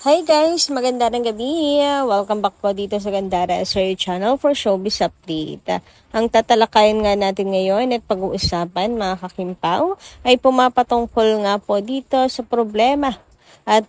Hi guys! Magandang gabi! Welcome back po dito sa Gandara Sir Channel for Showbiz Update. Ang tatalakayin nga natin ngayon at pag-uusapan mga kakimpaw ay pumapatungkol nga po dito sa problema at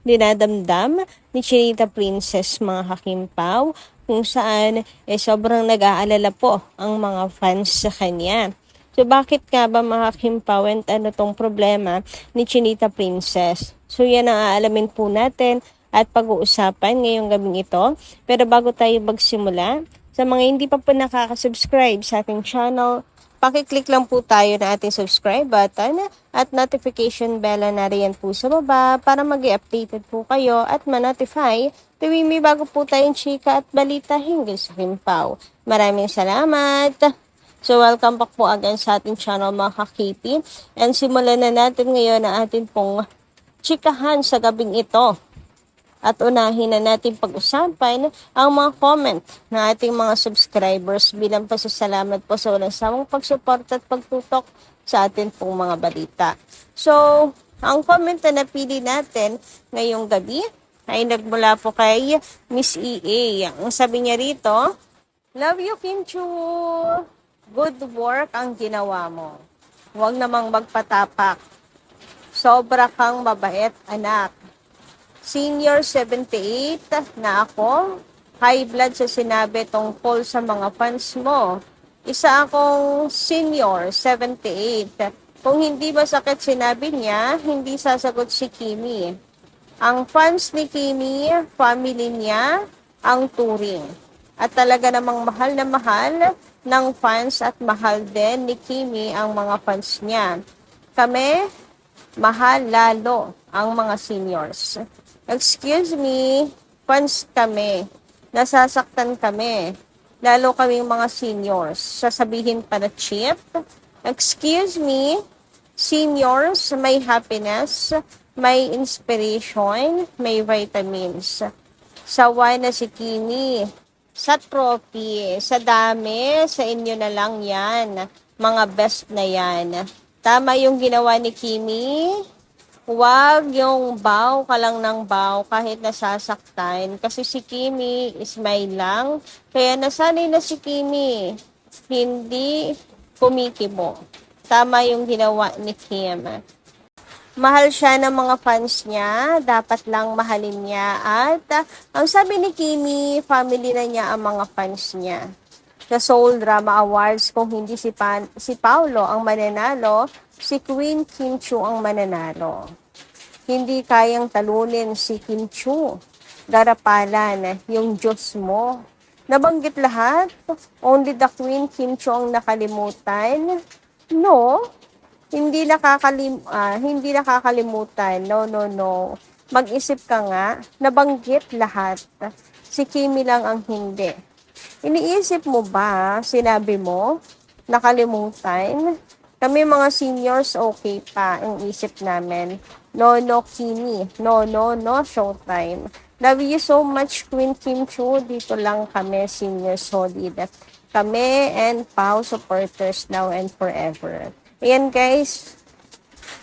dinadamdam ni Chinita Princess mga kakimpaw kung saan sobrang nag-aalala po ang mga fans sa kanya. So bakit nga ba mga kimpawent ano tong problema ni Chinita Princess? So yan ang aalamin po natin at pag-uusapan ngayong gabing ito. Pero bago tayo magsimula, sa mga hindi pa po nakaka-subscribe sa ating channel, pakiclick lang po tayo na ating subscribe button at notification bell na riyan po sa baba para mag-updated po kayo at ma-notify tuwing may bago po tayong chika at balita hinggil sa Kimpaw. Maraming salamat! So, welcome back po again sa ating channel mga ka-KP. And simulan na natin ngayon ang ating pong chikahan sa gabing ito. At unahin na natin pag-usapan ang mga comment na ating mga subscribers bilang pasasalamat po sa walang sawang pagsuporta at pagtutok sa ating pong mga balita. So, ang comment na napili natin ngayong gabi ay nagmula po kay Miss EA. Ang sabi niya rito, "Love you, Kim Chu! Good work ang ginawa mo. Huwag namang magpatapak. Sobra kang mabait, anak. Senior 78 na ako. High blood sa sinabi tungkol sa mga fans mo. Isa akong senior 78. Kung hindi masakit sinabi niya, hindi sasagot si Kimi. Ang fans ni Kimi, family niya, ang turing. At talaga namang mahal na mahal ng fans at mahal din ni Kimi ang mga fans niya. Kami, mahal lalo ang mga seniors. Excuse me, fans kami. Nasasaktan kami. Lalo kaming mga seniors. Sasabihin pa na cheap. Excuse me, seniors, may happiness, may inspiration, may vitamins. Sawa na si Kimi. Sa trophy, sa dami, sa inyo na lang yan. Mga best na yan. Tama yung ginawa ni Kimi. Huwag yung bow ka lang ng bow kahit nasasaktan. Kasi si Kimi, smile lang. Kaya nasanay na si Kimi. Hindi kumikibo. Tama yung ginawa ni Kim. Mahal siya ng mga fans niya, dapat lang mahalin niya. At ang sabi ni Kimi, family na niya ang mga fans niya. Sa Seoul Drama Awards, kung hindi si Paolo ang mananalo, si Queen Kim Chu ang mananalo. Hindi kayang talunin si Kim Chu. Darapalan, yung Diyos mo. Nabanggit lahat? Only the Queen Kim Chu ang nakalimutan? No. Hindi nakakalimutan. No. Mag-isip ka nga, nabanggit lahat. Si Kimi lang ang hindi. Iniisip mo ba, sinabi mo, nakalimutan? Kami mga seniors, okay pa, ang isip namin. No, Kimi. No, showtime. Love you so much, Queen Kim Chu. Dito lang kami, senior solid. Kami and Pau supporters now and forever. Ayan guys,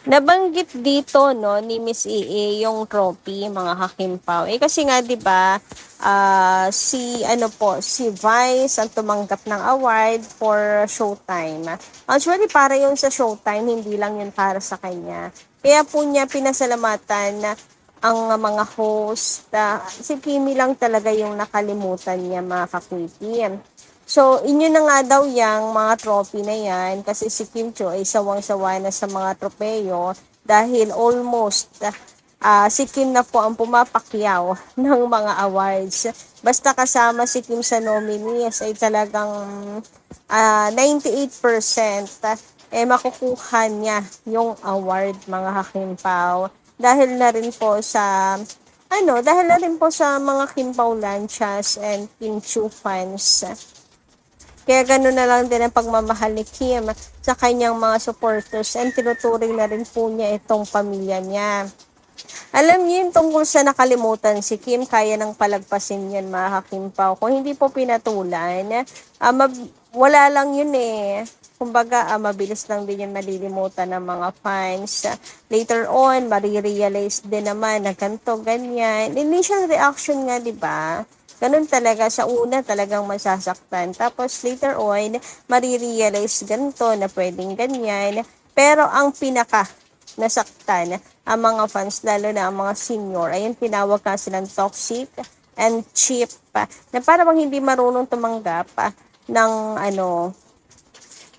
nabanggit dito no ni Miss EA yung trophy mga kakimpaw. Kasi nga 'di ba, si Vice ang tumanggap ng award for Showtime. Actually para yun sa Showtime, hindi lang yun para sa kanya. Kaya po niya pinasalamatan ang mga host. Si Kimi lang talaga yung nakalimutan niya mga kakwiti. So, inyo na nga daw yung mga trophy na yan kasi si Kim Chu ay sawang-sawa na sa mga tropeyo dahil almost si Kim na po ang pumapakyaw ng mga awards. Basta kasama si Kim sa nominees ay talagang 98% makukuha niya yung award mga kakimpaw. Dahil na rin po sa mga Kimpaw Lanchas and Kim Chu fans. Kaya gano'n na lang din ang pagmamahal ni Kim sa kanyang mga supporters and tinuturing na rin po niya itong pamilya niya. Alam niyo yung tungkol sa nakalimutan si Kim, kaya nang palagpasin yan mga kakimpaw. Kung hindi po pinatulan, wala lang yun eh. Kumbaga, mabilis lang din yung malilimutan ng mga fans. Later on, marirealize din naman na ganito, ganyan. Initial reaction nga, di ba? Ganun talaga, sa una talagang masasaktan. Tapos later on, marirealize ganito na pwedeng ganyan. Pero ang pinaka nasaktan ang mga fans, lalo na ang mga senior, ayun, tinawag ka silang toxic and cheap, na para bang hindi marunong tumanggap ng ano,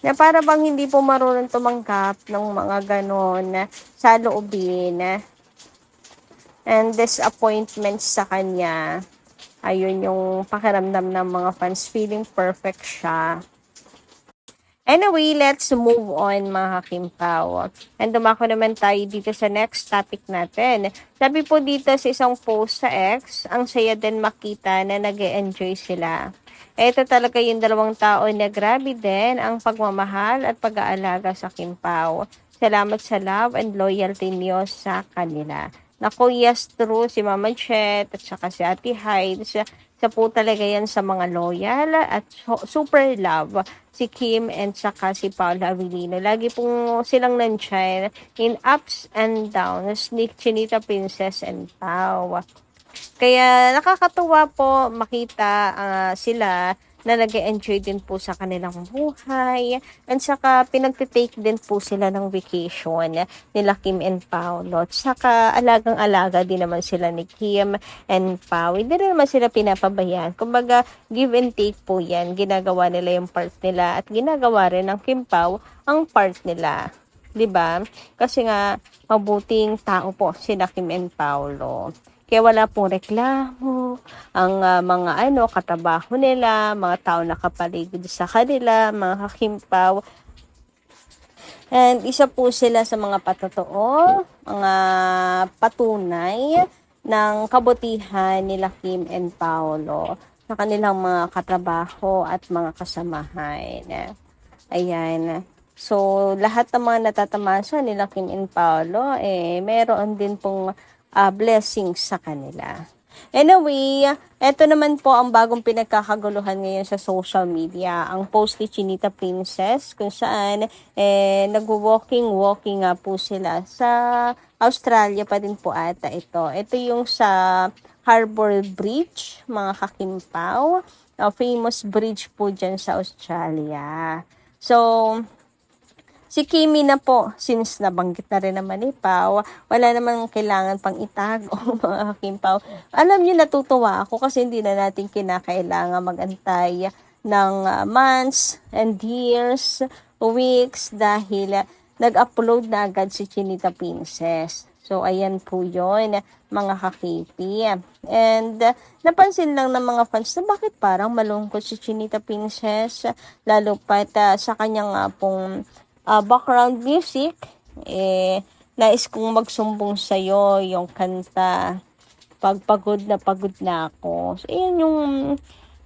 na para bang hindi po marunong tumanggap ng mga ganon sa loobin and disappointments sa kanya. Ayun yung pakiramdam ng mga fans, feeling perfect siya. Anyway, let's move on mga Kimpaw. And dumako naman tayo dito sa next topic natin. Sabi po dito sa isang post sa X, ang saya din makita na nag-e-enjoy sila. Ito talaga yung dalawang tao na grabe din ang pagmamahal at pag-aalaga sa Kimpaw. Salamat sa love and loyalty niyo sa kanila. Naku, yes, true, si Mama Chet at saka si Ate Hyde. Sa po talaga yan sa mga loyal at super love si Kim and saka si Paula Avellino. Lagi pong silang nandyan in ups and downs ni Chinita Princess and Pao. Kaya nakakatuwa po makita sila na nag-enjoy din po sa kanilang buhay and saka pinagtitake din po sila ng vacation nila Kim and Paolo. Saka alagang-alaga din naman sila ni Kim and Pao. Hindi rin naman sila pinapabayaan. Kumbaga, give and take po yan. Ginagawa nila yung part nila at ginagawa rin ng Kim Pao ang part nila. 'Di ba? Kasi nga mabuting tao po sila Kim and Paolo. Kaya wala pong reklamo ang mga katrabaho nila, mga tao nakapaligid sa kanila, mga kakimpaw. And isa po sila sa mga patotoo, mga patunay ng kabutihan nila Kim and Paolo sa kanilang mga katrabaho at mga kasamahan. Ayan. So, lahat ng mga natatamasa nila Kim and Paolo, meron din pong blessings sa kanila. Anyway, eto naman po ang bagong pinagkakaguluhan ngayon sa social media. Ang post ni Chinita Princess kung saan nag-walking nga po sila sa Australia pa din po ata ito. Ito yung sa Harbour Bridge, mga kakimpaw. Famous bridge po dyan sa Australia. So, si Kimi na po, since nabanggit na rin naman ni Pao, wala namang kailangan pang itago mga Kimpaw. Alam niyo, natutuwa ako kasi hindi na natin kinakailangan magantay ng months and years, weeks dahil nag-upload na agad si Chinita Princess. So, ayan po yun, mga kakipi. And, napansin lang ng mga fans na bakit parang malungkot si Chinita Princess, lalo pa sa kanyang pong background music, nais kong magsumbong sa'yo yung kanta, pagod na ako. So, yun yung,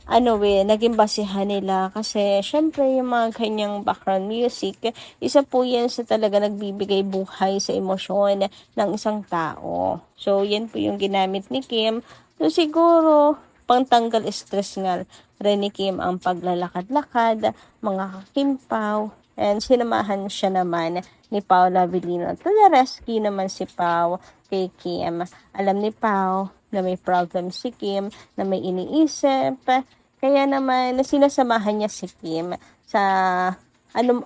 naging basihan nila. Kasi, syempre, yung mga kanyang background music, isa po yan sa talaga nagbibigay buhay sa emosyon ng isang tao. So, yan po yung ginamit ni Kim. So, siguro, pangtanggal stress nga rin ni Kim ang paglalakad-lakad, mga kakimpaw, and sinamahan siya naman ni Paula Avellino. To the rescue naman si Pao kay Kim. Alam ni Pao na may problem si Kim, na may iniisip. Kaya naman sinasamahan niya si Kim sa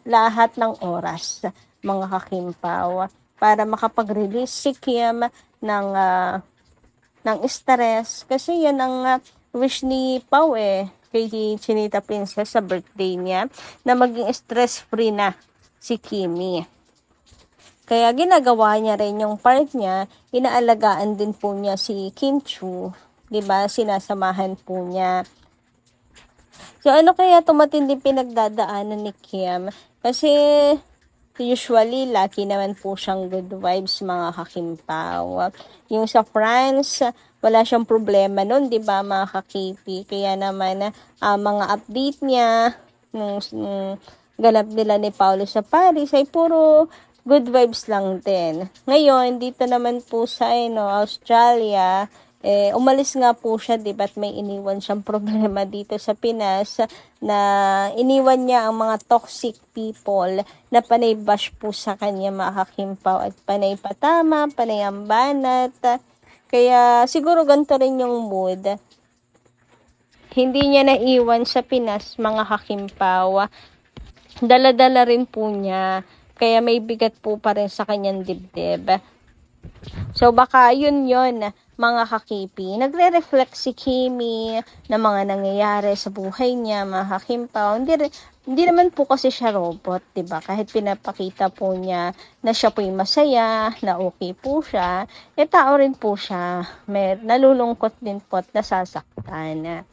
lahat ng oras, mga kakimpaw, para makapag-release si Kim ng stress. Kasi yan ang wish ni Pao kay Chinita Princess sa birthday niya, na maging stress-free na si Kimi. Kaya ginagawa niya rin yung part niya, inaalagaan din po niya si Kim Chu, 'di ba? Sinasamahan po niya. So, ano kaya tumatindi pinagdadaanan ni Kim? Kasi usually, laki naman po siyang good vibes, mga kakimpaw. Yung sa France, wala siyang problema nun, di ba, mga kakipi? Kaya naman, mga update niya, nung ganap nila ni Paolo sa Paris, ay puro good vibes lang din. Ngayon, dito naman po sa Australia, umalis nga po siya, di ba't may iniwan siyang problema dito sa Pinas na iniwan niya ang mga toxic people na panay bash po sa kanya mga kakimpaw at panay patama, panay ang banat. Kaya siguro ganito rin yung mood. Hindi niya naiwan sa Pinas mga kakimpaw. Dala-dala rin po niya. Kaya may bigat po pa rin sa kanyang dibdib. So baka yun mga kakipi. Nagre-reflect si Kimi na mga nangyayari sa buhay niya, mga kakimpaw. Hindi naman po kasi siya robot, 'di ba? Kahit pinapakita po niya na siya po'y masaya, na okay po siya, tao rin po siya. May nalulungkot din po at nasasaktan.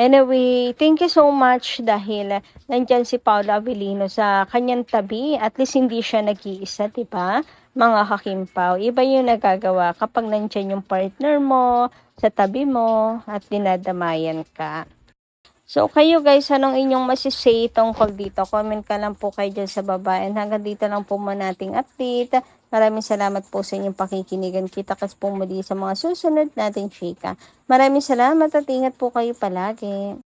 Anyway, thank you so much dahil nandyan si Paula Avellino sa kanyang tabi. At least hindi siya nag-iisa, diba? Mga kakimpaw. Iba yung nagagawa kapag nandyan yung partner mo, sa tabi mo, at dinadamayan ka. So, kayo guys, anong inyong masisay tungkol dito? Comment ka lang po kayo dyan sa baba. And hanggang dito lang po muna nating update. Maraming salamat po sa inyong pakikinigan. Kita-kits po muli sa mga susunod nating chika. Maraming salamat at ingat po kayo palagi.